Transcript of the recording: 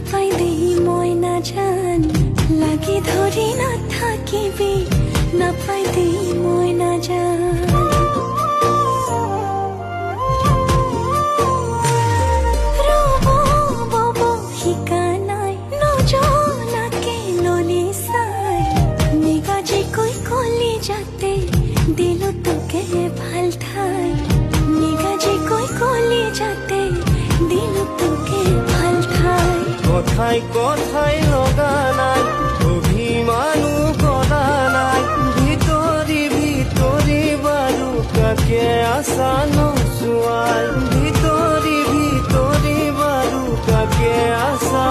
নাপাই দেই মই নাজান লাগি ধৰি নাথাকিবি নাপাই দেই মই নাজান ৰব বব শিকা নাই নজনাকে ললি চাই নিগাজি কৈ কলি যাতে দিলো তোকে ভাল ঠাই নিগাজি কৈ কলি যাতে দিলো তোকে ভাল ঠাই কথাই কথাই লগা নাই অভিমানো কৰা নাই ভিতৰি ভিতৰি বাৰু কাকে আছা নচোৱাই ভিতৰি ভিতৰি বাৰু কাকে আছা